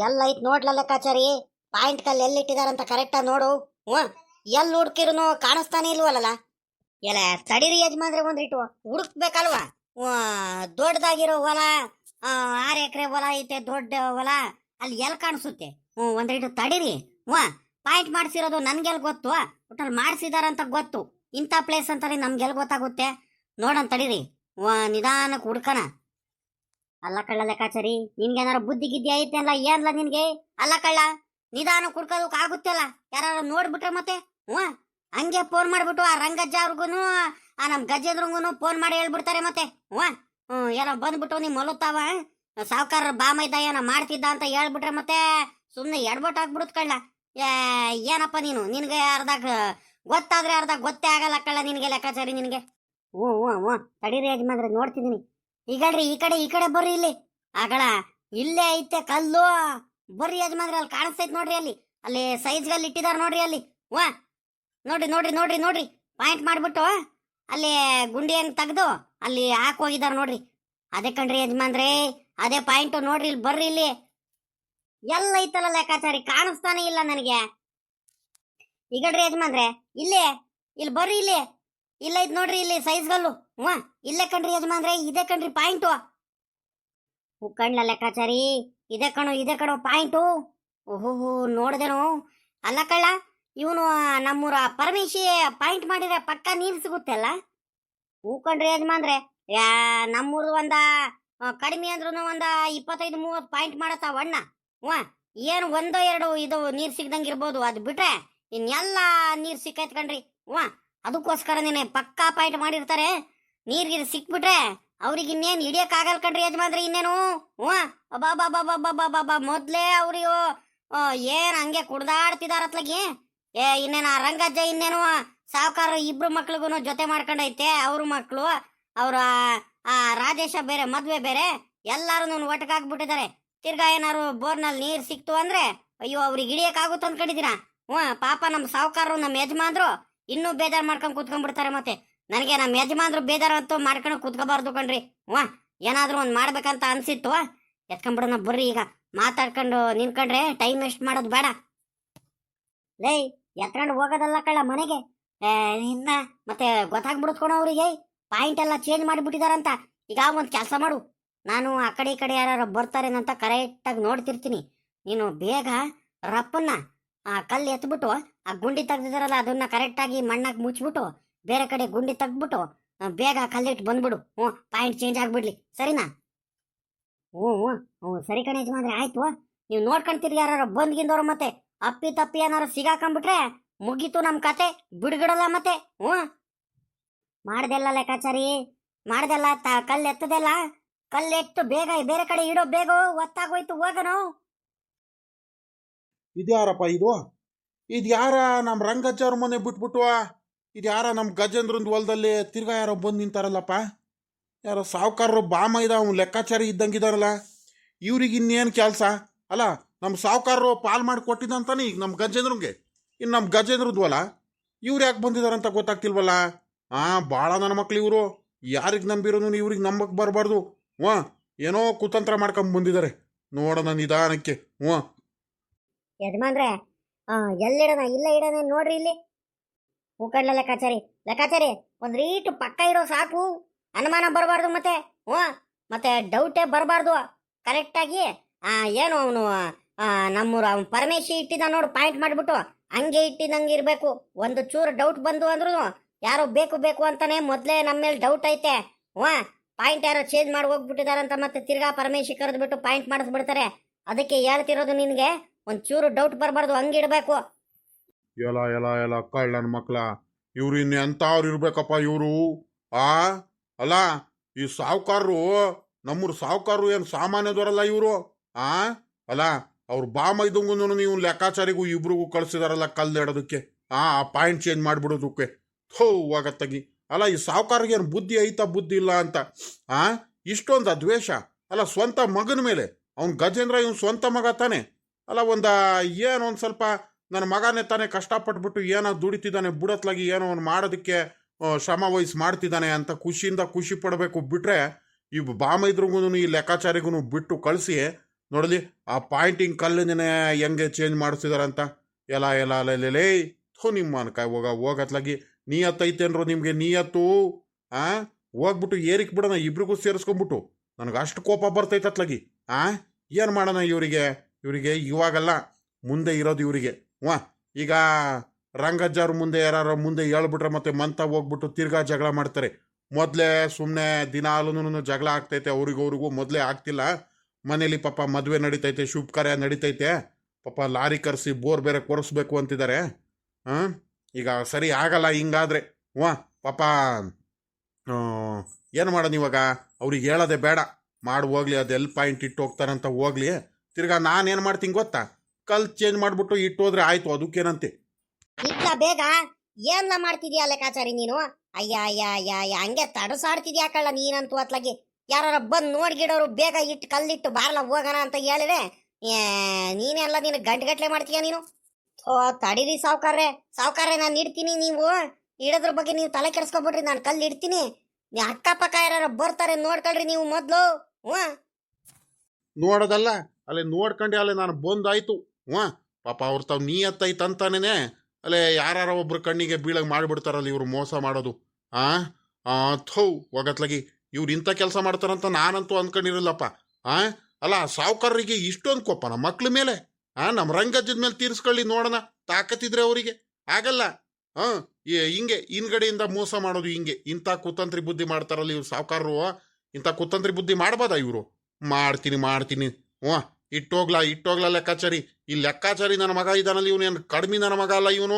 ಎಲ್ಲ ಐತ್ ನೋಡ್ಲ ಲೆಕ್ಕಾಚಾರಿ. ಪಾಯಿಂಟ್ ಕಲ್ ಎಲ್ಲಿಟ್ಟಿದಾರಂತ ಕರೆಕ್ಟಾಗಿ ನೋಡು. ಹ್ಞೂ, ಎಲ್ಲಿ ಹುಡ್ಕಿರುನು ಕಾಣಿಸ್ತಾನೆ ಇಲ್ವಲ್ಲ. ಎಲ್ಲ ತಡೀರಿ ಯಜಮಾನ್ರೆ, ಒಂದಿಟ್ಟು ಹುಡುಕ್ಬೇಕಲ್ವಾ. ದೊಡ್ಡದಾಗಿರೋ ಹೊಲ, 6 ಎಕರೆ ಹೊಲ ಐತೆ, ದೊಡ್ಡ ಹೊಲ. ಅಲ್ಲಿ ಎಲ್ಲಿ ಕಾಣಿಸುತ್ತೆ? ಒಂದಿಟ್ಟು ತಡೀರಿ. ಹ್ಞೂ, ಪಾಯಿಂಟ್ ಮಾಡಿಸಿರೋದು ನನ್ಗೆಲ್ ಗೊತ್ತು, ಒಟ್ಟಲ್ಲಿ ಮಾಡಿಸಿದಾರಂತ ಗೊತ್ತು. ಇಂಥ ಪ್ಲೇಸ್ ಅಂತಾನೆ ನಮ್ಗೆಲ್ ಗೊತ್ತಾಗುತ್ತೆ. ನೋಡೋಣ ತಡೀರಿ. ನಿಧಾನಕ್ಕೆ ಹುಡ್ಕಣ. ಅಲ್ಲ ಕಳ್ಳ ಲೆಕ್ಕಾಚಾರಿ, ನಿನ್ಗೇನಾರ ಬುದ್ಧಿ ಗಿದ್ದಿ ಐತೆ ಅಲ್ಲ, ಏನ್ಲ ನಿನ್ಗೆ? ಅಲ್ಲ ಕಳ್ಳ, ನಿಧಾನ ಕುಡ್ಕೋದಕ್ ಆಗುತ್ತಲ್ಲ, ಯಾರು ನೋಡ್ಬಿಟ್ರೆ ಮತ್ತೆ? ಹ್ಞೂ, ಹಂಗೆ ಫೋನ್ ಮಾಡ್ಬಿಟ್ಟು ಆ ರಂಗಜ್ಜ ಅವ್ರಿಗೂ ನಮ್ ಗಜೇಂದ್ರಂಗೂ ಫೋನ್ ಮಾಡಿ ಹೇಳ್ಬಿಡ್ತಾರೆ ಮತ್ತೆ. ಏನೋ ಬಂದ್ಬಿಟ್ಟು ನೀವ್ ಮಲುತ್ತಾವ ಸಾವುಕಾರ ಬಾಮೈದ ಏನೋ ಮಾಡ್ತಿದ್ದ ಅಂತ ಹೇಳ್ಬಿಟ್ರೆ ಮತ್ತೆ ಸುಮ್ನೆ ಎಡ್ಬೊಟ್ಟು ಹಾಕ್ಬಿಡುತ್ತ ಕಳ್ಳ. ಏನಪ್ಪ ನೀನು, ನಿನ್ಗೆ ಅರ್ಧ ಗೊತ್ತಾದ್ರೆ ಅರ್ಧ ಗೊತ್ತೇ ಆಗಲ್ಲ ಕಳ್ಳ ನಿನ್ಗೆ ಲೆಕ್ಕಾಚಾರಿ ನಿನ್ಗೆ. ಹ್ಞೂ ಹ್ಞೂ ಹ್ಞೂ ತಡೀರಿ ಯಜಮಾನ್ರೆ, ನೋಡ್ತಿದ್ದೀನಿ. ಈಗಳ್ರಿ ಈ ಕಡೆ ಬರ್ರಿ. ಇಲ್ಲಿ ಆಗಳ ಇಲ್ಲೇ ಐತೆ ಕಲ್ಲು. ಬರ್ರಿ ಯಜಮಾನ್ರಿ, ಅಲ್ಲಿ ಕಾಣಿಸ್ತೈತ್ ನೋಡ್ರಿ. ಅಲ್ಲಿ ಸೈಜ್ಗಲ್ಲಿ ಇಟ್ಟಿದಾರ ನೋಡ್ರಿ. ಅಲ್ಲಿ ನೋಡ್ರಿ ನೋಡ್ರಿ ನೋಡ್ರಿ ನೋಡ್ರಿ, ಪಾಯಿಂಟ್ ಮಾಡ್ಬಿಟ್ಟು ಅಲ್ಲಿ ಗುಂಡಿ ಹೆಂಗ್ ತೆಗ್ದು ಅಲ್ಲಿ ಹೋಗಿದಾರ ನೋಡ್ರಿ. ಅದೇ ಕಣ್ರಿ ಯಜಮಾನ್ರೆ, ಅದೇ ಪಾಯಿಂಟ್ ನೋಡ್ರಿ. ಇಲ್ಲಿ ಬರ್ರಿ. ಇಲ್ಲಿ ಎಲ್ಲ ಐತಲ್ಲ ಲೆಕ್ಕಾಚಾರಿ, ಕಾಣಿಸ್ತಾನೆ ಇಲ್ಲ ನನಗೆ. ಈಗಳ್ರಿ ಯಜಮಾನ್ರೆ, ಇಲ್ಲಿ ಬರ್ರಿ. ಇಲ್ಲ ಐತ್ ನೋಡ್ರಿ, ಇಲ್ಲಿ ಸೈಜ್ಗಲ್ಲು. ಇಲ್ಲೇ ಕಣ್ರಿ ಯಜಮಾನ್ರೆ, ಇದೇ ಕಣ್ರಿ ಪಾಯಿಂಟು. ಕಣ್ಣ ಲೆಕ್ಕಾಚಾರಿ, ಇದೇ ಕಣೋ ಪಾಯಿಂಟು. ಓಹೋ, ನೋಡ್ದೇನು? ಅಲ್ಲ ಕಳ್ಳ, ಇವನು ನಮ್ಮೂರ ಪರಮೇಶಿ ಪಾಯಿಂಟ್ ಮಾಡಿದ್ರೆ ಪಕ್ಕ ನೀರು ಸಿಗುತ್ತೆಲ್ಲ. ಕಣ್ರಿ ಯಜಮಾನ್ರೆ, ನಮ್ಮೂರು ಕಡಿಮೆ ಅಂದ್ರೂ 25-30 ಪಾಯಿಂಟ್ ಮಾಡತ್ತಾವ ಅಣ್ಣ. ಏನು 1-2 ಇದು ನೀರು ಸಿಗ್ದಂಗೆ ಇರ್ಬೋದು, ಅದು ಬಿಟ್ರೆ ಇನ್ನೆಲ್ಲ ನೀರು ಸಿಕ್ಕೈತ್ ಕಣ್ರಿ. ಅದಕ್ಕೋಸ್ಕರನೇ ಪಕ್ಕಾ ಪಾಯಿಂಟ್ ಮಾಡಿರ್ತಾರೆ. ನೀರ್ಗಿರು ಸಿಕ್ಬಿಟ್ರೆ ಅವ್ರಿಗೆ ಇನ್ನೇನು ಹಿಡಿಯಕ್ ಆಗಲ್ ಕಣ್ರಿ ಯಜಮಾನ್ರಿ. ಇನ್ನೇನು ಬಾಬಾ ಮೊದ್ಲೇ ಅವ್ರಿಗೂ ಏನ್ ಹಂಗೆ ಕುಡ್ದಾಡ್ತಿದಾರತ್ಲಗಿ. ಇನ್ನೇನು ಆ ರಂಗಜ್ಜ ಇನ್ನೇನು ಸಾವುಕಾರ ಇಬ್ರು ಮಕ್ಳಿಗೂ ಜೊತೆ ಮಾಡ್ಕೊಂಡೈತೆ. ಅವ್ರ ಮಕ್ಳು, ಅವ್ರ ರಾಜೇಶ ಬೇರೆ, ಮದ್ವೆ ಬೇರೆ, ಎಲ್ಲಾರು ಒಟ್ಟಗಾಗ್ಬಿಟ್ಟಿದ್ದಾರೆ. ತಿರ್ಗಾ ಏನಾರು ಬೋರ್ನಲ್ಲಿ ನೀರ್ ಸಿಕ್ತು ಅಂದ್ರೆ ಅಯ್ಯೋ ಅವ್ರಿಗೆ ಹಿಡಿಯಕ್ ಆಗುತ್ತೆ ಅಂದ್ಕೊಂಡಿದ್ದೀರಾ? ಪಾಪ ನಮ್ಮ ಸಾವುಕಾರರು, ನಮ್ಮ ಯಜಮಾನ್ರು ಇನ್ನೂ ಬೇಜಾರು ಮಾಡ್ಕೊಂಡು ಕೂತ್ಕೊಂಡ್ಬಿಡ್ತಾರೆ. ಮತ್ತೆ ನನಗೆ ನಮ್ಮ ಯಜಮಾನ್ರು ಬೇಜಾರಂತೂ ಮಾಡ್ಕೊಂಡು ಕೂತ್ಕೋಬಾರ್ದು ಕಣ್ರಿ. ಏನಾದ್ರೂ ಒಂದು ಮಾಡ್ಬೇಕಂತ ಅನ್ಸಿತ್ತು, ಎತ್ಕೊಂಡ್ಬಿಡೋಣ ಬರ್ರಿ. ಈಗ ಮಾತಾಡ್ಕೊಂಡು ನಿನ್ಕೊಂಡ್ರೆ ಟೈಮ್ ವೇಸ್ಟ್ ಮಾಡೋದು ಬೇಡ. ಲೇ, ಎತ್ಕೊಂಡು ಹೋಗೋದಲ್ಲ ಕಳ್ಳ ಮನೆಗೆ. ಇನ್ನ ಮತ್ತೆ ಗೊತ್ತಾಗ್ಬಿಡುತ್ಕೊಣ ಅವ್ರಿಗೆ ಪಾಯಿಂಟ್ ಎಲ್ಲ ಚೇಂಜ್ ಮಾಡಿಬಿಟ್ಟಿದಾರಂತ. ಈಗ ಒಂದು ಕೆಲಸ ಮಾಡು, ನಾನು ಆ ಕಡೆ ಈ ಕಡೆ ಯಾರು ಬರ್ತಾರೇನಂತ ಕರೆಕ್ಟಾಗಿ ನೋಡ್ತಿರ್ತೀನಿ. ನೀನು ಬೇಗ ರಪ್ಪನ್ನ ಆ ಕಲ್ಲು ಎತ್ಬಿಟ್ಟು ಆ ಗುಂಡಿ ತೆಗ್ದಿದಾರಲ್ಲ ಅದನ್ನ ಕರೆಕ್ಟಾಗಿ ಮಣ್ಣಾಗಿ ಮುಚ್ಬಿಟ್ಟು ಬೇರೆ ಕಡೆ ಗುಂಡಿ ತೆಗ್ದ್ಬಿಟ್ಟು ಬೇಗ ಕಲ್ಲಿಟ್ಟು ಬಂದ್ಬಿಡು. ಪಾಯಿಂಟ್ ಚೇಂಜ್ ಆಗ್ಬಿಡ್ಲಿ, ಸರಿನಾ? ಸರಿ ಕಣೆ ಯಜಮಾನ್ರೆ, ಆಯ್ತು. ನೀವು ನೋಡ್ಕೊಂತೀರಿ ಯಾರು ಬಂದ್ಗಿಂದವ್ರು ಮತ್ತೆ ಅಪ್ಪಿ ತಪ್ಪಿ ಏನಾರು ಸಿಗಾಕೊಂಡ್ಬಿಟ್ರೆ ಮುಗೀತು ನಮ್ ಕತೆ, ಬಿಡ್ಗಿಡಲ್ಲ ಮತ್ತೆ. ಮಾಡ್ದೆಲ್ಲ ಲೆಕ್ಕಾಚಾರಿ, ಮಾಡ್ದೆಲ್ಲ ಕಲ್ಲು ಎತ್ತದೆಲ್ಲ, ಕಲ್ಲೆಟ್ಟು ಬೇಗ ಬೇರೆ ಕಡೆ ಇಡೋ, ಬೇಗ ಒತ್ತಾಗೋಯ್ತು, ಹೋಗನು. ಇದ್ಯಾರಪ್ಪ ಇದು ಯಾರ ನಮ್ಮ ರಂಗಜ್ಜ ಅವ್ರ ಮನೆ ಬಿಟ್ಬಿಟ್ಟುವ? ಇದು ಯಾರ ನಮ್ಮ ಗಜೇಂದ್ರಂದು ಹೊಲದಲ್ಲಿ ತಿರ್ಗಾ ಯಾರೋ ಬಂದು ನಿಂತಾರಲ್ಲಪ್ಪ? ಯಾರೋ ಸಾವುಕಾರರು ಬಾಮೈದ ಅವ್ನು ಲೆಕ್ಕಾಚಾರಿ ಇದ್ದಂಗಿದಾರಲ್ಲ. ಇವ್ರಿಗೆ ಇನ್ನೇನು ಕೆಲಸ? ಅಲ್ಲ, ನಮ್ಮ ಸಾವುಕಾರರು ಪಾಲ್ ಮಾಡಿ ಕೊಟ್ಟಿದ್ದಂತಾನೆ ಈಗ ನಮ್ಮ ಗಜೇಂದ್ರಂಗೆ. ಇನ್ನು ನಮ್ಮ ಗಜೇಂದ್ರದ್ದು ಹೊಲ ಇವ್ರು ಯಾಕೆ ಬಂದಿದಾರಂತ ಗೊತ್ತಾಗ್ತಿಲ್ವಲ್ಲ. ಭಾಳ ನನ್ನ ಮಕ್ಳು ಇವರು. ಯಾರಿಗೆ ನಂಬಿರೋನು ಇವ್ರಿಗೆ ನಂಬಕ್ಕೆ ಬರಬಾರ್ದು. ಏನೋ ಕುತಂತ್ರ ಮಾಡ್ಕೊಂಡ್ ಬಂದಿದ್ದಾರೆ. ನೋಡೋಣ ನಿಧಾನಕ್ಕೆ. ಯಜಮಾನ್ರೆ, ಎಲ್ಲಿಡೋಣ? ಇಲ್ಲ ಇಡೋಣ ನೋಡ್ರಿ. ಇಲ್ಲಿ ಹೂಕಡ್ಲ ಲೆಕ್ಕಾಚಾರಿ ಒಂದ್ ರೀಟು ಪಕ್ಕ ಇರೋ ಸಾಕು, ಅನುಮಾನ ಬರಬಾರ್ದು. ಮತ್ತೆ ಡೌಟೇ ಬರಬಾರ್ದು. ಕರೆಕ್ಟಾಗಿ ಏನು ಅವನು ನಮ್ಮೂರು ಅವನು ಪರಮೇಶಿ ಇಟ್ಟಿದ್ದ ನೋಡು, ಪಾಯಿಂಟ್ ಮಾಡಿಬಿಟ್ಟು ಹಂಗೆ ಇಟ್ಟಿದಂಗೆ ಇರಬೇಕು. ಒಂದು ಚೂರು ಡೌಟ್ ಬಂದು ಅಂದ್ರೂ ಯಾರೋ ಬೇಕು ಅಂತಾನೆ ಮೊದಲೇ ನಮ್ಮ ಮೇಲೆ ಡೌಟ್ ಐತೆ. ಪಾಯಿಂಟ್ ಯಾರೋ ಚೇಂಜ್ ಮಾಡಿ ಹೋಗ್ಬಿಟ್ಟಿದಾರಂತ ಮತ್ತೆ ತಿರ್ಗಾ ಪರಮೇಶಿ ಕರೆದ್ಬಿಟ್ಟು ಪಾಯಿಂಟ್ ಮಾಡಿಸ್ಬಿಡ್ತಾರೆ. ಅದಕ್ಕೆ ಹೇಳ್ತಿರೋದು ನಿನಗೆ, ಒಂದು ಚೂರು ಡೌಟ್ ಬರಬಾರ್ದು, ಹಂಗಿಡ್ಬೇಕು. ಎಲ್ಲ ಕಳ್ಳ ನನ್ನ ಮಕ್ಳ, ಇವ್ರು ಎಂಥವ್ರು ಇರ್ಬೇಕಪ್ಪ ಇವರು. ಅಲ್ಲ, ಈ ಸಾವುಕಾರರು, ನಮ್ಮೂರು ಸಾವುಕಾರರು ಏನು ಸಾಮಾನ್ಯದವರಲ್ಲ ಇವರು. ಅಲ್ಲ, ಅವ್ರು ಬಾಮೈದಂಗೂ ನೀವು ಲೆಕ್ಕಾಚಾರಿಗೂ ಇಬ್ರಿಗೂ ಕಳಿಸಿದಾರಲ್ಲ ಕಲ್ಲೆಡೋದಕ್ಕೆ, ಆ ಪಾಯಿಂಟ್ ಚೇಂಜ್ ಮಾಡಿಬಿಡೋದಕ್ಕೆ. ಹೋಗತ್ತಾಗಿ. ಅಲ್ಲ, ಈ ಸಾವುಕಾರಿಗೆ ಏನು ಬುದ್ಧಿ ಐತಾ ಬುದ್ಧಿ ಇಲ್ಲ ಅಂತ ಇಷ್ಟೊಂದು ದ್ವೇಷ? ಅಲ್ಲ, ಸ್ವಂತ ಮಗನ ಮೇಲೆ. ಅವ್ನು ಗಜೇಂದ್ರ ಇವನು ಸ್ವಂತ ಮಗ ತಾನೆ. ಅಲ್ಲ, ಏನೊಂದು ಸ್ವಲ್ಪ ನನ್ನ ಮಗನೇ ತಾನೇ ಕಷ್ಟಪಟ್ಬಿಟ್ಟು ಏನೋ ದುಡಿತಿದ್ದಾನೆ, ಬುಡತ್ಲಾಗಿ ಏನೋ ಒಂದು ಮಾಡೋದಕ್ಕೆ ಶ್ರಮ ವಹಿಸಿ ಮಾಡ್ತಿದ್ದಾನೆ ಅಂತ ಖುಷಿಯಿಂದ ಖುಷಿ ಪಡಬೇಕು. ಬಿಟ್ರೆ ಈ ಬಾಮೈದ್ರಿಗೂ ಈ ಲೆಕ್ಕಾಚಾರಿಗೂ ಬಿಟ್ಟು ಕಳಿಸಿ ನೋಡಲಿ ಆ ಪಾಯಿಂಟಿಂಗ್ ಕಲ್ಲನ್ನೇ ಹೆಂಗೆ ಚೇಂಜ್ ಮಾಡಿಸಿದಾರಂತ. ಎಲ್ಲ ಎಲ್ಲ ಅಲ್ಲೇ ಥೋ ನಿಮ್ಮ ಅನ್ಕಾಯ್ ಹೋಗತ್ಲಾಗಿ ನೀಯತ್ತೈತೇನ್ರು ನಿಮಗೆ ನೀಯತ್ತು. ಆ ಹೋಗ್ಬಿಟ್ಟು ಏರಿಕ್ ಬಿಡೋಣ ಇಬ್ರಿಗೂ ಸೇರಿಸ್ಕೊಂಡ್ಬಿಟ್ಟು. ನನಗೆ ಅಷ್ಟು ಕೋಪ ಬರ್ತೈತೆ ಅತ್ಲಾಗಿ. ಏನು ಮಾಡೋಣ ಇವರಿಗೆ ಇವಾಗಲ್ಲ ಮುಂದೆ ಇರೋದು ಇವರಿಗೆ. ಈಗ ರಂಗಜ್ಜವ್ರ ಮುಂದೆ ಯಾರು ಮುಂದೆ ಹೇಳ್ಬಿಟ್ರೆ ಮತ್ತೆ ಮಂತ ಹೋಗ್ಬಿಟ್ಟು ತಿರ್ಗಾ ಜಗಳ ಮಾಡ್ತಾರೆ. ಮೊದಲೇ ಸುಮ್ಮನೆ ದಿನಾಲೂ ಜಗಳ ಆಗ್ತೈತೆ ಅವ್ರಿಗೂ ಮೊದಲೇ ಆಗ್ತಿಲ್ಲ. ಮನೇಲಿ ಪಾಪ ಮದುವೆ ನಡೀತೈತೆ, ಶುಭ ಕಾರ್ಯ ನಡೀತೈತೆ, ಪಾಪ ಲಾರಿ ಕರೆಸಿ ಬೋರ್ ಬೇರೆ ಕೊರಿಸ್ಬೇಕು ಅಂತಿದ್ದಾರೆ. ಈಗ ಸರಿ ಆಗಲ್ಲ ಹಿಂಗಾದ್ರೆ. ಪಾಪ ಏನು ಮಾಡೋಣ ಇವಾಗ? ಅವ್ರಿಗೆ ಹೇಳೋದೆ ಬೇಡ, ಮಾಡಿ ಹೋಗ್ಲಿ, ಅದೆಲ್ಲಿ ಪಾಯಿಂಟ್ ಇಟ್ಟು ಹೋಗ್ತಾರಂತ ಹೋಗ್ಲಿ. ತಿರ್ಗಾ ನಾನೇನು ಮಾಡ್ತೀನಿ ಗೊತ್ತಾ? ಕಲ್ ಚೇಂಜ್ ಮಾಡಿಬಿಟ್ಟು ಇಟ್ಟು ಹೋದ್ರೆ ಆಯ್ತು, ಅದಕ್ಕೇನಂತೆ. ಇಟ್ಲ ಬೇಗ ಏನ್ಲ ಮಾಡ್ತಿದ್ಯಾ ಲೆಕ್ಕಾಚಾರಿ ನೀನು? ಅಯ್ಯ ಅಯ್ಯ ಅಯ್ಯ ಅಯ್ಯ ಹಂಗೆ ತಡಸಾಡ್ತಿದ್ಯಾ ಕಳ್ಳ ನೀನಂತೂ ಅತ್ಲಾಗಿ. ಯಾರು ಬಂದು ನೋಡ್ಗಿಡೋರು ಬೇಗ ಇಟ್ಟು ಕಲ್ಲಿಟ್ಟು ಬಾರ್ಲ ಹೋಗೋಣ ಅಂತ ಹೇಳಿದ್ರೆ ನೀನೆಲ್ಲ ನೀನು ಗಂಟೆಗಟ್ಲೆ ಮಾಡ್ತೀಯ ನೀನು. ತಡೀರಿ ಸಾವ್ಕಾರ್ರೆ ನಾನು ಇಡ್ತೀನಿ. ನೀವು ಇಡೋದ್ರ ಬಗ್ಗೆ ನೀವು ತಲೆ ಕೆಡಿಸ್ಕೊಬಿಟ್ರಿ, ನಾನು ಕಲ್ಲು ಇಡ್ತೀನಿ. ಅಕ್ಕಪಕ್ಕ ಯಾರು ಬರ್ತಾರೆ ನೋಡ್ಕೊಳ್ರಿ ನೀವು ಮೊದಲು. ನೋಡೋದಲ್ಲ ಅಲ್ಲೇ ನೋಡ್ಕೊಂಡೆ ಅಲ್ಲೇ ನಾನು ಬಂದಾಯ್ತು. ಪಾಪ ಅವ್ರು ತಾವು ನೀಯತ್ತೈತಂತಾನೇನೆ ಅಲ್ಲೇ ಯಾರು ಒಬ್ರು ಕಣ್ಣಿಗೆ ಬೀಳಂಗೆ ಮಾಡಿಬಿಡ್ತಾರಲ್ಲ ಇವ್ರು ಮೋಸ ಮಾಡೋದು. ಥೌ ಒಗತ್ಲಾಗಿ ಇವ್ರು ಇಂಥ ಕೆಲಸ ಮಾಡ್ತಾರಂತ ನಾನಂತೂ ಅಂದ್ಕೊಂಡಿರಲ್ಲಪ್ಪ. ಅಲ್ಲ ಸಾವುಕಾರರಿಗೆ ಇಷ್ಟೊಂದು ಕೋಪ ನಮ್ಮ ಮಕ್ಳ ಮೇಲೆ, ನಮ್ಮ ರಂಗಜ್ಜದ ಮೇಲೆ ತೀರಿಸ್ಕೊಳ್ಳಿ ನೋಡೋಣ, ತಾಕತ್ತಿದ್ರೆ ಅವರಿಗೆ. ಆಗಲ್ಲ. ಹಿಂಗೆ ಹಿಂದ್ಗಡೆಯಿಂದ ಮೋಸ ಮಾಡೋದು ಹಿಂಗೆ. ಇಂಥ ಕುತಂತ್ರಿ ಬುದ್ಧಿ ಮಾಡ್ತಾರಲ್ಲ ಇವ್ರು ಸಾವುಕಾರರು. ಇಂಥ ಕುತಂತ್ರಿ ಬುದ್ಧಿ ಮಾಡ್ಬೋದಾ ಇವರು? ಮಾಡ್ತೀನಿ. ಇಟ್ಟೋಗ್ಲಾ ಲೆಕ್ಕಾಚಾರಿ. ಈ ಲೆಕ್ಕಾಚಾರಿ ನನ್ನ ಮಗ ಇದಾನಲ್ಲಿ, ಇವನು ಏನು ಕಡಿಮೆ ನನ್ನ ಮಗ ಅಲ್ಲ, ಇವನು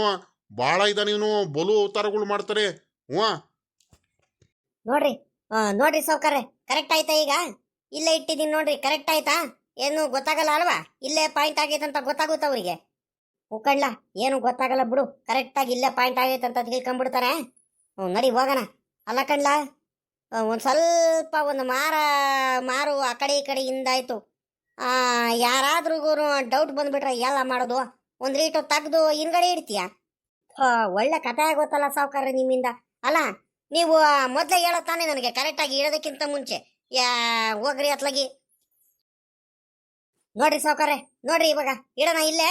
ಭಾಳ ಇದ್ದಾನೆ. ಇವನು ಬಲು ಅವತಾರಗಳು ಮಾಡ್ತಾರೆ. ನೋಡ್ರಿ ಸಾವ್ಕಾರ್ರೆ, ಕರೆಕ್ಟ್ ಆಯ್ತಾ? ಈಗ ಇಲ್ಲೇ ಇಟ್ಟಿದ್ದೀನಿ ನೋಡ್ರಿ, ಕರೆಕ್ಟ್ ಆಯ್ತಾ? ಏನು ಗೊತ್ತಾಗಲ್ಲ ಅಲ್ವಾ? ಇಲ್ಲೇ ಪಾಯಿಂಟ್ ಆಗೈತೆ ಅಂತ ಗೊತ್ತಾಗುತ್ತ ಅವ್ರಿಗೆ? ಉಕ್ಕಣ್ಲ ಏನು ಗೊತ್ತಾಗಲ್ಲ ಬಿಡು, ಕರೆಕ್ಟಾಗಿ ಇಲ್ಲೇ ಪಾಯಿಂಟ್ ಆಗೈತೆ ಅಂತ ತಿಳ್ಕೊಂಡ್ಬಿಡ್ತಾರೆ. ನಡಿ ಹೋಗೋಣ. ಅಲ್ಲ ಕಣ್ಲ, ಒಂದು ಸ್ವಲ್ಪ ಒಂದು ಮಾರು ಆ ಕಡೆ ಈ ಕಡೆ ಹಿಂದಾಯ್ತು. ಯಾರಾದ್ರಿಗೂ ಡೌಟ್ ಬಂದ್ಬಿಟ್ರೆ ಎಲ್ಲ ಮಾಡೋದು, ಒಂದು ರೀಟು ತೆಗ್ದು ಹಿಂದ್ಗಡೆ ಇಡ್ತೀಯ. ಒಳ್ಳೆ ಕಥೆ ಆಗೋತ್ತಲ್ಲ ಸಾವ್ಕಾರ್ರೆ ನಿಮ್ಮಿಂದ. ಅಲ್ಲ ನೀವು ಮೊದಲೇ ಹೇಳೋ ತಾನೇ ನನಗೆ ಕರೆಕ್ಟಾಗಿ ಇಡೋದಕ್ಕಿಂತ ಮುಂಚೆ. ಹೋಗ್ರಿ ಅತ್ಲಾಗಿ. ನೋಡ್ರಿ ಸಾವ್ಕಾರ್ರೆ, ನೋಡ್ರಿ ಇವಾಗ ಇಡೋಣ ಇಲ್ಲೇ.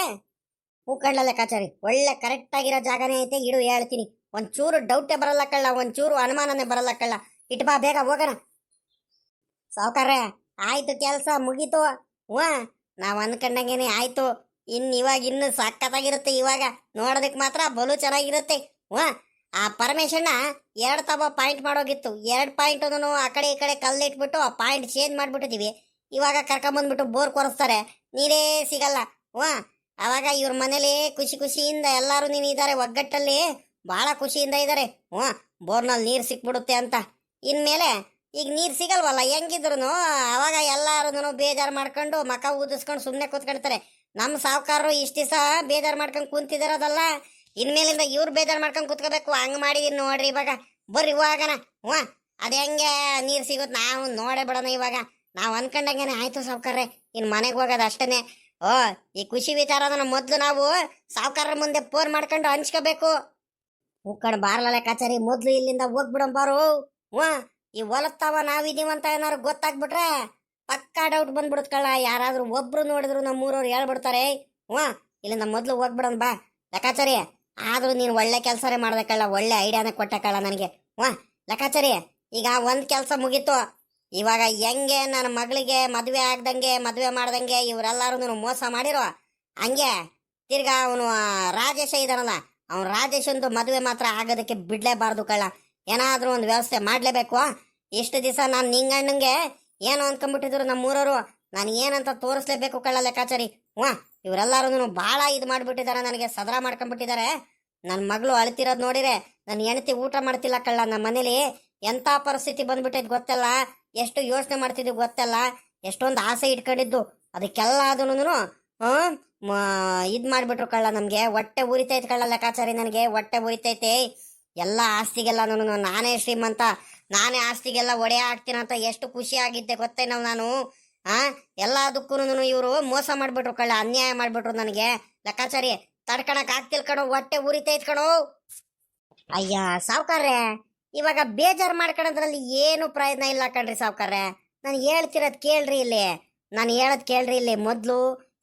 ಹೂಕಂಡ್ಲ ಲೆಕ್ಕಾಚಾರಿ, ಒಳ್ಳೆ ಕರೆಕ್ಟಾಗಿರೋ ಜಾಗನೇ ಐತೆ, ಇಡು ಹೇಳ್ತೀನಿ. ಒಂಚೂರು ಡೌಟೇ ಬರಲ್ಲ ಕಳ್ಳ, ಒಂಚೂರು ಅನುಮಾನನೇ ಬರಲ್ಲ ಕಳ್ಳ. ಇಟ್ಟು ಬಾ ಬೇಗ ಹೋಗೋಣ. ಸಾವ್ಕಾರ್ರೆ ಆಯ್ತು, ಕೆಲಸ ಮುಗೀತು. ನಾವು ಅನ್ಕೊಂಡಂಗೇನೆ ಆಯ್ತು. ಇನ್ನು ಸಖತ್ತಾಗಿರುತ್ತೆ. ಇವಾಗ ನೋಡೋದಕ್ಕೆ ಮಾತ್ರ ಬಲು ಚೆನ್ನಾಗಿರುತ್ತೆ. ಆ ಪರಮೇಶಣ್ಣ 2 ತವ ಪಾಯಿಂಟ್ ಮಾಡೋಗಿತ್ತು. 2 ಪಾಯಿಂಟ್ ಆ ಕಡೆ ಈ ಕಡೆ ಕಲ್ಲಿಟ್ಬಿಟ್ಟು ಆ ಪಾಯಿಂಟ್ ಚೇಂಜ್ ಮಾಡ್ಬಿಟ್ಟಿದೀವಿ. ಇವಾಗ ಕರ್ಕೊಂಬಂದ್ಬಿಟ್ಟು ಬೋರ್ ಕೊರಿಸ್ತಾರೆ, ನೀರೇ ಸಿಗಲ್ಲ. ಅವಾಗ ಇವ್ರ ಮನೇಲಿ ಖುಷಿಯಿಂದ ಎಲ್ಲಾರು ನೀನು ಇದ್ದಾರೆ, ಒಗ್ಗಟ್ಟಲ್ಲಿ ಬಹಳ ಖುಷಿಯಿಂದ ಇದ್ದಾರೆ. ಬೋರ್ನಲ್ಲಿ ನೀರು ಸಿಕ್ಬಿಡುತ್ತೆ ಅಂತ. ಇನ್ಮೇಲೆ ಈಗ ನೀರು ಸಿಗಲ್ವಲ್ಲ ಹೆಂಗಿದ್ರು, ಅವಾಗ ಎಲ್ಲಾರು ಬೇಜಾರು ಮಾಡ್ಕೊಂಡು ಮಕ ಊದಿಸ್ಕೊಂಡು ಸುಮ್ಮನೆ ಕೂತ್ಕೊಳ್ತಾರೆ. ನಮ್ಮ ಸಾವುಕಾರರು ಇಷ್ಟು ದಿವಸ ಬೇಜಾರು ಮಾಡ್ಕೊಂಡು ಕುಂತಿದಾರದಲ್ಲ, ಇನ್ಮೇಲಿಂದ ಇವ್ರು ಬೇಜಾರು ಮಾಡ್ಕೊಂಡು ಕೂತ್ಕೋಬೇಕು. ಹಂಗೆ ಮಾಡಿದೀನಿ ನೋಡ್ರಿ. ಇವಾಗ ಬರ್ರಿ ಹೋಗೋಣ. ಅದು ಹೆಂಗೆ ನೀರು ಸಿಗುತ್ತೆ ನಾವು ನೋಡೇ ಬಿಡೋಣ. ಇವಾಗ ನಾವು ಅನ್ಕೊಂಡಂಗೇನೆ ಆಯ್ತು ಸಾವುಕಾರ್ರೆ, ಇನ್ನು ಮನೆಗೆ ಹೋಗೋದು ಅಷ್ಟೇ. ಈ ಖುಷಿ ವಿಚಾರನ ಮೊದಲು ನಾವು ಸಾವುಕಾರರ ಮುಂದೆ ಫೋನ್ ಮಾಡ್ಕೊಂಡು ಹಂಚ್ಕೋಬೇಕು. ಮುಕ್ಕಂಡು ಬಾರ್ಲ ಲೆಕ್ಕಾಚಾರಿ, ಮೊದಲು ಇಲ್ಲಿಂದ ಹೋಗ್ಬಿಡೋಣ ಬಾರು. ಈ ಹೊಲತ್ತಾವ ನಾವಿದೀವಂತ ಏನಾರು ಗೊತ್ತಾಗ್ಬಿಟ್ರೆ ಪಕ್ಕಾ ಡೌಟ್ ಬಂದ್ಬಿಡುತ್ತೆ ಕಳ್ಳ. ಯಾರಾದ್ರೂ ಒಬ್ರು ನೋಡಿದ್ರು ನಮ್ಮೂರವ್ರು ಹೇಳ್ಬಿಡ್ತಾರೆ. ಇಲ್ಲಿಂದ ಮೊದಲು ಹೋಗ್ಬಿಡೋಣ ಬಾ ಲೆಕ್ಕಾಚಾರಿ. ಆದ್ರೂ ನೀನು ಒಳ್ಳೆ ಕೆಲಸನೇ ಮಾಡ್ದೆ ಕಳ್ಳ, ಒಳ್ಳೆ ಐಡಿಯಾನೇ ಕೊಟ್ಟೆ ಕಳ್ಳ ನನಗೆ. ಲೆಕ್ಕಾಚಾರಿ, ಈಗ ಒಂದು ಕೆಲಸ ಮುಗೀತು. ಇವಾಗ ಹೆಂಗೆ ನನ್ನ ಮಗಳಿಗೆ ಮದುವೆ ಆಗ್ದಂಗೆ ಮದುವೆ ಮಾಡ್ದಂಗೆ ಇವರೆಲ್ಲರೂ ಮೋಸ ಮಾಡಿರೋ ಹಂಗೆ ತಿರ್ಗಾ ಅವನು ರಾಜೇಶ ಇದಾನಲ್ಲ, ಅವನು ರಾಜೇಶಂದು ಮದುವೆ ಮಾತ್ರ ಆಗೋದಕ್ಕೆ ಬಿಡ್ಲೇಬಾರ್ದು ಕಳ್ಳ. ಏನಾದ್ರೂ ಒಂದು ವ್ಯವಸ್ಥೆ ಮಾಡ್ಲೇಬೇಕು. ಇಷ್ಟು ದಿವಸ ನಾನು ನಿಂಗಣ್ಣಂಗೆ ಏನು ಅಂದ್ಕೊಂಡ್ಬಿಟ್ಟಿದ್ರು ನಮ್ಮೂರವರು, ನಾನು ಏನಂತ ತೋರಿಸ್ಲೇಬೇಕು ಕಳ್ಳ ಲೆಕ್ಕಾಚಾರಿ. ಇವರೆಲ್ಲರೂ ಭಾಳ ಇದು ಮಾಡಿಬಿಟ್ಟಿದ್ದಾರೆ, ನನಗೆ ಸದರ ಮಾಡ್ಕೊಂಡ್ಬಿಟ್ಟಿದ್ದಾರೆ. ನನ್ನ ಮಗಳು ಅಳ್ತಿರೋದು ನೋಡಿರೆ ನನ್ನ ಹೆಂಡತಿ ಊಟ ಮಾಡ್ತಿಲ್ಲ ಕಳ್ಳ. ನಮ್ಮ ಮನೇಲಿ ಎಂಥ ಪರಿಸ್ಥಿತಿ ಬಂದ್ಬಿಟ್ಟೈತೆ ಗೊತ್ತಲ್ಲ, ಎಷ್ಟು ಯೋಚನೆ ಮಾಡ್ತಿದ್ವಿ ಗೊತ್ತಲ್ಲ, ಎಷ್ಟೊಂದು ಆಸೆ ಇಟ್ಕೊಂಡಿದ್ದು ಅದಕ್ಕೆಲ್ಲ ಅದನ್ನು ಇದು ಮಾಡಿಬಿಟ್ರು ಕಳ್ಳ. ನಮಗೆ ಹೊಟ್ಟೆ ಉರಿತೈತೆ ಕಳ್ಳ ಲೆಕ್ಕಾಚಾರಿ, ನನಗೆ ಹೊಟ್ಟೆ ಉರಿತೈತೆ. ಎಲ್ಲ ಆಸ್ತಿಗೆಲ್ಲ ನಾನೇ ಶ್ರೀಮಂತ, ನಾನೇ ಆಸ್ತಿಗೆಲ್ಲ ಒಡೆ ಹಾಕ್ತೀನಂತ ಎಷ್ಟು ಖುಷಿ ಆಗಿದ್ದೆ ಗೊತ್ತೇನೋ ನಾನು. ಎಲ್ಲದಕ್ಕೂ ಇವರು ಮೋಸ ಮಾಡಿಬಿಟ್ರು ಕಳ್ಳ, ಅನ್ಯಾಯ ಮಾಡಿಬಿಟ್ರು ನನಗೆ ಲೆಕ್ಕಾಚಾರಿ. ತಡ್ಕಣಕ್ ಆಗ್ತಿಲ್ ಕಣೋ, ಹೊಟ್ಟೆ ಉರಿತೈತ್ ಕಣೋ. ಅಯ್ಯ ಸಾವ್ಕಾರ್ರೆ, ಇವಾಗ ಬೇಜಾರು ಮಾಡ್ಕೊಳೋದ್ರಲ್ಲಿ ಏನು ಪ್ರಯೋಜನ ಇಲ್ಲ ಕಣ್ರಿ ಸಾವ್ಕಾರ್ರೆ. ನಾನು ಹೇಳ್ತಿರೋದು ಕೇಳ್ರಿ ಇಲ್ಲಿ. ನಾನು ಹೇಳದ್ ಕೇಳ್ರಿ ಇಲ್ಲಿ ಮೊದ್ಲು.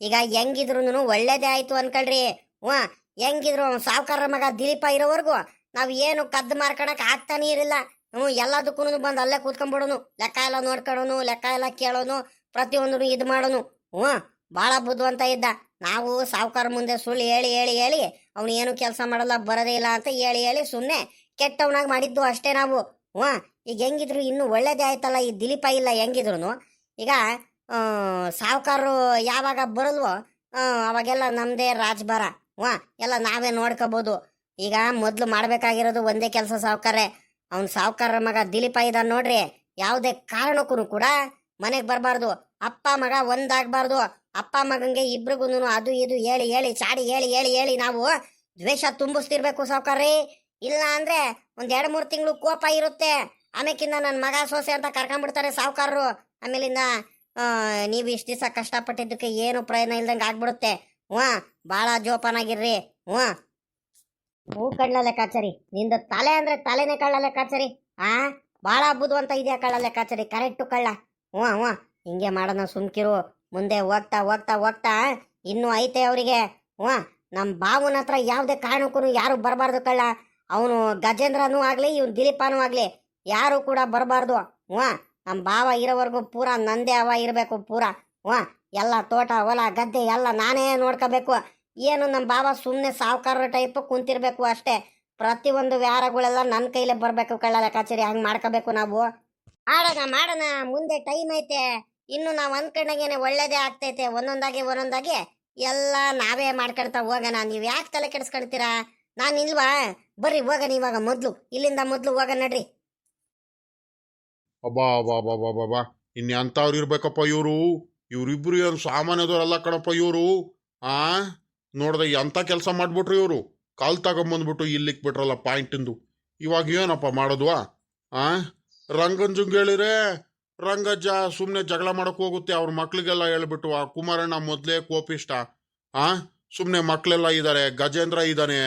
ಈಗ ಹೆಂಗಿದ್ರು ಒಳ್ಳೇದೇ ಆಯ್ತು ಅನ್ಕೊಳ್ರಿ. ಹ್ಞೂ ಹೆಂಗಿದ್ರು ಸಾವುಕಾರ ಮಗ ದಿಲೀಪ ಇರೋವರೆಗೂ ನಾವ್ ಏನು ಕದ್ದು ಮಾರ್ಕೊಳಕ್ ಆಗ್ತಾನೆ ಇರಲಿಲ್ಲ. ಎಲ್ಲದಕ್ಕೂ ಬಂದು ಅಲ್ಲೇ ಕೂತ್ಕೊಂಡ್ಬಿಡೋನು, ಲೆಕ್ಕ ಎಲ್ಲ ನೋಡ್ಕೊಳೋನು, ಲೆಕ್ಕ ಎಲ್ಲ ಕೇಳೋನು, ಪ್ರತಿಯೊಂದನು ಇದು ಮಾಡೋನು. ಭಾಳ ಬುದ್ಧಿವಂತ ಇದ್ದ. ನಾವು ಸಾವುಕಾರ ಮುಂದೆ ಸುಳ್ಳು ಹೇಳಿ ಹೇಳಿ ಹೇಳಿ ಅವನು ಏನು ಕೆಲಸ ಮಾಡಲ್ಲ, ಬರೋದೇ ಇಲ್ಲ ಅಂತ ಹೇಳಿ ಹೇಳಿ ಸುಮ್ಮನೆ ಕೆಟ್ಟವನಾಗಿ ಮಾಡಿದ್ದು ಅಷ್ಟೇ ನಾವು. ಈಗ ಹೆಂಗಿದ್ರು ಇನ್ನು ಒಳ್ಳೇದೇ ಆಯ್ತಲ್ಲ ಈ ದಿಲೀಪ ಇಲ್ಲ ಹೆಂಗಿದ್ರು. ಈಗ ಸಾವುಕಾರರು ಯಾವಾಗ ಬರಲ್ವೋ ಅವಾಗೆಲ್ಲ ನಮ್ದೇ ರಾಜ್ಭಾರ. ಎಲ್ಲ ನಾವೇ ನೋಡ್ಕೋಬಹುದು. ಈಗ ಮೊದ್ಲು ಮಾಡ್ಬೇಕಾಗಿರೋದು ಒಂದೇ ಕೆಲಸ ಸಾವುಕಾರ್ರೆ. ಅವ್ನ ಸಾವುಕಾರರ ಮಗ ದಿಲೀಪ ಇದ್ದಾನೆ ನೋಡ್ರಿ, ಯಾವುದೇ ಕಾರಣಕ್ಕೂ ಕೂಡ ಮನೆಗೆ ಬರಬಾರ್ದು. ಅಪ್ಪ ಮಗ ಒಂದಾಗಬಾರ್ದು. ಅಪ್ಪ ಮಗಂಗೆ ಇಬ್ರಿಗೂ ಅದು ಇದು ಹೇಳಿ ಹೇಳಿ ಚಾಡಿ ಹೇಳಿ ಹೇಳಿ ಹೇಳಿ ನಾವು ದ್ವೇಷ ತುಂಬಿಸ್ತಿರ್ಬೇಕು ಸಾವುಕಾರ್ರಿ. ಇಲ್ಲ ಅಂದ್ರೆ ಒಂದ್ 2-3 ತಿಂಗಳು ಕೋಪ ಇರುತ್ತೆ. ಆಮೇಕಿಂದ ನನ್ನ ಮಗ ಸೊಸೆ ಅಂತ ಕರ್ಕೊಂಡ್ಬಿಡ್ತಾರೆ ಸಾವುಕಾರರು. ಆಮೇಲಿಂದ ನೀವು ಇಷ್ಟು ದಿವಸ ಕಷ್ಟಪಟ್ಟಿದ್ದಕ್ಕೆ ಏನು ಪ್ರಯೋಜನ ಇಲ್ದಂಗೆ ಆಗ್ಬಿಡುತ್ತೆ. ಭಾಳ ಜೋಪಾನಾಗಿರ್ರಿ. ಹ್ಞೂ ಕಳ್ಳ ಲೆಕ್ಕಾಚಾರಿ, ನಿಂದು ತಲೆ ಅಂದ್ರೆ ತಲೆನೇ ಕಳ್ಳ ಲೆಕ್ಕಾಚಾರಿ. ಭಾಳ ಬುದ್ಧಿವಂತ ಇದೆಯಾ ಕಳ್ಳ ಲೆಕ್ಕಾಚಾರಿ, ಕರೆಕ್ಟು ಕಳ್ಳ. ಹಿಂಗೆ ಮಾಡೋಣ, ಸುಮ್ಕಿರು. ಮುಂದೆ ಹೋಗ್ತಾ ಹೋಗ್ತಾ ಹೋಗ್ತಾ ಇನ್ನೂ ಐತೆ ಅವರಿಗೆ. ನಮ್ಮ ಬಾವನ ಹತ್ರ ಯಾವುದೇ ಕಾರಣಕ್ಕೂ ಯಾರು ಬರಬಾರ್ದು ಕಳ್ಳ. ಅವನು ಗಜೇಂದ್ರನೂ ಆಗಲಿ, ಇವನು ದಿಲೀಪನೂ ಆಗಲಿ, ಯಾರು ಕೂಡ ಬರಬಾರ್ದು. ನಮ್ಮ ಬಾವ ಇರೋವರೆಗೂ ಪೂರ ನಂದೇ ಅವ ಇರಬೇಕು ಪೂರ. ಎಲ್ಲ ತೋಟ ಹೊಲ ಗದ್ದೆ ಎಲ್ಲ ನಾನೇ ನೋಡ್ಕೋಬೇಕು. ಏನು ನಮ್ಮ ಬಾವ ಸುಮ್ಮನೆ ಸಾವುಕಾರ ಟೈಪ್ ಕುಂತಿರ್ಬೇಕು ಅಷ್ಟೇ. ಪ್ರತಿಯೊಂದು ವ್ಯವಹಾರಗಳೆಲ್ಲ ನನ್ನ ಕೈಲೇ ಬರಬೇಕು ಕಳ್ಳ ಲೆಕ್ಕಾಚಾರಿ. ಹಂಗೆ ಮಾಡ್ಕೋಬೇಕು ನಾವು. ಮಾಡೋಣ ಮುಂದೆ ಟೈಮ್ ಐತೆ. ಇನ್ನು ನಾವು ಅಂದ್ಕೊಂಡಾಗೇನೆ ಒಳ್ಳೇದೇ ಆಗ್ತೈತೆ. ಒಂದೊಂದಾಗಿ ಎಲ್ಲ ನಾವೇ ಮಾಡ್ಕೊಳ್ತಾ ಹೋಗೋಣ. ನೀವು ಯಾಕೆ ತಲೆ ಕೆಡಿಸ್ಕೊಳ್ತೀರಾ? ನಾನು ಇಲ್ವಾ? ಬರ್ರಿ ಹೋಗೋಣ ಇವಾಗ. ಇಲ್ಲಿಂದ ಮೊದಲು ಹೋಗೋಣ ನಡ್ರಿ. ಅಬ್ಬಾ ಬಾ ಬಾ ಬಾ ಬಾ ಬಾ, ಇನ್ಯಂಥವ್ರು ಇರ್ಬೇಕಪ್ಪ ಇವರು. ಇವ್ರಿಬ್ರು ಏನು ಸಾಮಾನ್ಯದವರಲ್ಲ ಕಣಪ್ಪ ಇವರು. ನೋಡ್ದೆ ಎಂಥ ಕೆಲಸ ಮಾಡ್ಬಿಟ್ರು ಇವರು. ಕಾಲ್ ತಗೊಂಬಂದ್ಬಿಟ್ಟು ಇಲ್ಲಿಕ್ ಬಿಟ್ರಲ್ಲ ಪಾಯಿಂಟಿಂದು. ಇವಾಗ ಏನಪ್ಪ ಮಾಡೋದ್ವಾ? ರಂಗಂಜಂಗೆ ಹೇಳಿರೆ ರಂಗಜ್ಜ ಸುಮ್ಮನೆ ಜಗಳ ಮಾಡಕ್ ಹೋಗುತ್ತೆ. ಅವ್ರ ಮಕ್ಳಿಗೆಲ್ಲ ಹೇಳ್ಬಿಟ್ಟು ಆ ಕುಮಾರಣ್ಣ ಮೊದಲೇ ಕೋಪಿಷ್ಟ. ಸುಮ್ಮನೆ ಮಕ್ಳೆಲ್ಲ ಇದ್ದಾರೆ, ಗಜೇಂದ್ರ ಇದ್ದಾನೆ.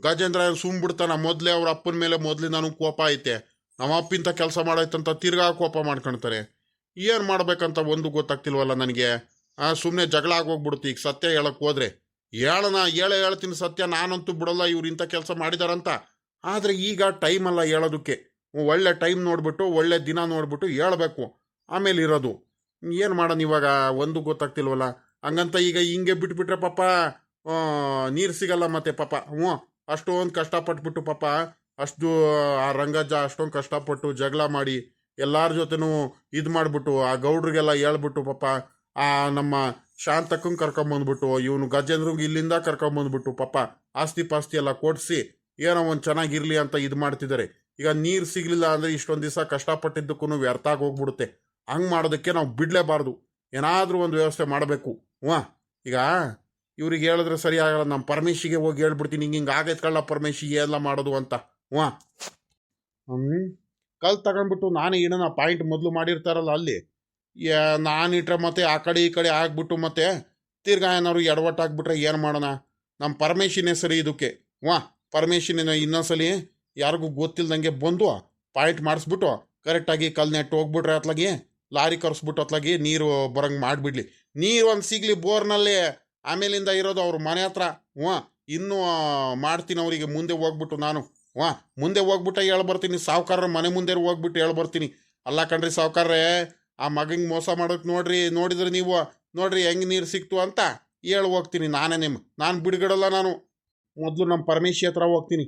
ಗಜೇಂದ್ರ ಸುಮ್ಬಿಡ್ತಾನ. ಮೊದಲೇ ಅವ್ರ ಅಪ್ಪನ ಮೇಲೆ ಮೊದಲಿಂದಾನು ಕೋಪ ಐತೆ. ನಮ್ಮ ಅಪ್ಪಿಂತ ಕೆಲಸ ಮಾಡೈತಂತ ತಿರ್ಗಾ ಕೋಪ ಮಾಡ್ಕೊಳ್ತಾರೆ. ಏನು ಮಾಡ್ಬೇಕಂತ ಒಂದು ಗೊತ್ತಾಗ್ತಿಲ್ವಲ್ಲ ನನಗೆ. ಸುಮ್ಮನೆ ಜಗಳ ಆಗೋಗ್ಬಿಡುತ್ತೆ. ಈಗ ಸತ್ಯ ಹೇಳಕ್ ಹೋದ್ರೆ ಹೇಳ್ತೀನಿ ಸತ್ಯ. ನಾನಂತೂ ಬಿಡಲ್ಲ ಇವ್ರು ಇಂಥ ಕೆಲಸ ಮಾಡಿದಾರಂತ. ಆದರೆ ಈಗ ಟೈಮ್ ಅಲ್ಲ ಹೇಳೋದಕ್ಕೆ. ಒಳ್ಳೆ ಟೈಮ್ ನೋಡ್ಬಿಟ್ಟು ಒಳ್ಳೆ ದಿನ ನೋಡ್ಬಿಟ್ಟು ಹೇಳ್ಬೇಕು. ಆಮೇಲೆ ಇರೋದು ಏನು ಮಾಡೋಣ ಇವಾಗ ಒಂದು ಗೊತ್ತಾಗ್ತಿಲ್ವಲ್ಲ. ಹಂಗಂತ ಈಗ ಹಿಂಗೆ ಬಿಟ್ಬಿಟ್ರೆ ಪಾಪ ನೀರು ಸಿಗಲ್ಲ ಮತ್ತೆ ಪಾಪ. ಅಷ್ಟೊಂದು ಕಷ್ಟಪಟ್ಬಿಟ್ಟು ಪಾಪ ಅಷ್ಟು ಆ ರಂಗಜ್ಜ ಅಷ್ಟೊಂದು ಕಷ್ಟಪಟ್ಟು ಜಗಳ ಮಾಡಿ ಎಲ್ಲಾರ ಜೊತೆನೂ ಇದು ಮಾಡಿಬಿಟ್ಟು ಆ ಗೌಡ್ರಿಗೆಲ್ಲ ಹೇಳ್ಬಿಟ್ಟು ಪಾಪ ಆ ನಮ್ಮ ಶಾಂತಕ್ಕಂಗೆ ಕರ್ಕೊಂಬಂದ್ಬಿಟ್ಟು ಇವನು ಗಜೇಂದ್ರಂಗೆ ಇಲ್ಲಿಂದ ಕರ್ಕೊಂಬಂದ್ಬಿಟ್ಟು ಪಾಪ ಆಸ್ತಿ ಪಾಸ್ತಿ ಎಲ್ಲ ಕೊಡಿಸಿ ಏನೋ ಒಂದು ಚೆನ್ನಾಗಿರ್ಲಿ ಅಂತ ಇದು ಮಾಡ್ತಿದ್ದಾರೆ. ಈಗ ನೀರು ಸಿಗಲಿಲ್ಲ ಅಂದರೆ ಇಷ್ಟೊಂದು ದಿವಸ ಕಷ್ಟಪಟ್ಟಿದ್ದಕ್ಕೂ ವ್ಯರ್ಥ ಆಗಿ ಹೋಗ್ಬಿಡುತ್ತೆ. ಹಂಗೆ ಮಾಡೋದಕ್ಕೆ ನಾವು ಬಿಡಲೇಬಾರ್ದು. ಏನಾದರೂ ಒಂದು ವ್ಯವಸ್ಥೆ ಮಾಡಬೇಕು. ಈಗ ಇವ್ರಿಗೆ ಹೇಳಿದ್ರೆ ಸರಿ ಆಗಲ್ಲ. ನಮ್ಮ ಪರಮೇಶಿಗೆ ಹೋಗಿ ಹೇಳ್ಬಿಡ್ತೀನಿ, ಹಿಂಗೆ ಆಗೈತೆ ಕಳ್ಳ ಪರಮೇಶಿಗೆ ಎಲ್ಲ ಮಾಡೋದು ಅಂತ. ಕಲ್ ತಗೊಂಡ್ಬಿಟ್ಟು ನಾನೇ ಇಡೋಣ. ಪಾಯಿಂಟ್ ಮೊದಲು ಮಾಡಿರ್ತಾರಲ್ಲ ಅಲ್ಲಿ ನಾನಿಟ್ರೆ ಮತ್ತೆ ಆ ಕಡೆ ಈ ಕಡೆ ಆಗ್ಬಿಟ್ಟು ಮತ್ತೆ ತಿರ್ಗಾ ಏನಾದ್ರು ಎಡವಟ್ಟಾಗ್ಬಿಟ್ರೆ ಏನು ಮಾಡೋಣ? ನಮ್ಮ ಪರಮೇಶಿನೇ ಸರಿ ಇದಕ್ಕೆ. ಪರಮೇಶಿನ ಇನ್ನೊಂದ್ಸಲಿ ಯಾರಿಗೂ ಗೊತ್ತಿಲ್ದಂಗೆ ಬಂದು ಪಾಯಿಂಟ್ ಮಾಡಿಸ್ಬಿಟ್ಟು ಕರೆಕ್ಟಾಗಿ ಕಲ್ ನೆಟ್ಟು ಹೋಗ್ಬಿಟ್ರೆ ಅತ್ಲಾಗಿ ಲಾರಿ ಕರ್ಸ್ಬಿಟ್ಟು ಅತ್ಲಾಗಿ ನೀರು ಬರಂಗೆ ಮಾಡಿಬಿಡ್ಲಿ. ನೀರು ಒಂದು ಸಿಗಲಿ ಬೋರ್ನಲ್ಲಿ. ಆಮೇಲಿಂದ ಇರೋದು ಅವ್ರ ಮನೆ ಹತ್ರ. ಇನ್ನೂ ಮಾಡ್ತೀನಿ ಅವರಿಗೆ. ಮುಂದೆ ಹೋಗ್ಬಿಟ್ಟು ನಾನು ಮುಂದೆ ಹೋಗ್ಬಿಟ್ಟು ಹೇಳ್ಬರ್ತೀನಿ. ಸಾವುಕಾರರ ಮನೆ ಮುಂದೆ ಹೋಗ್ಬಿಟ್ಟು ಹೇಳ್ಬರ್ತೀನಿ. ಅಲ್ಲ ಕಣ್ರಿ ಸಾವುಕಾರ್ರೆ, ಆ ಮಗಂಗೆ ಮೋಸ ಮಾಡೋಕೆ ನೋಡಿದ್ರೆ ನೀವು ನೋಡ್ರಿ ಹೆಂಗೆ ನೀರು ಸಿಕ್ತು ಅಂತ ಹೇಳಿ ಹೋಗ್ತೀನಿ. ನಾನು ಬಿಡುಗಡಲ್ಲ. ನಾನು ಮೊದಲು ನಮ್ಮ ಪರಮೇಶಿ ಹತ್ರ ಹೋಗ್ತೀನಿ.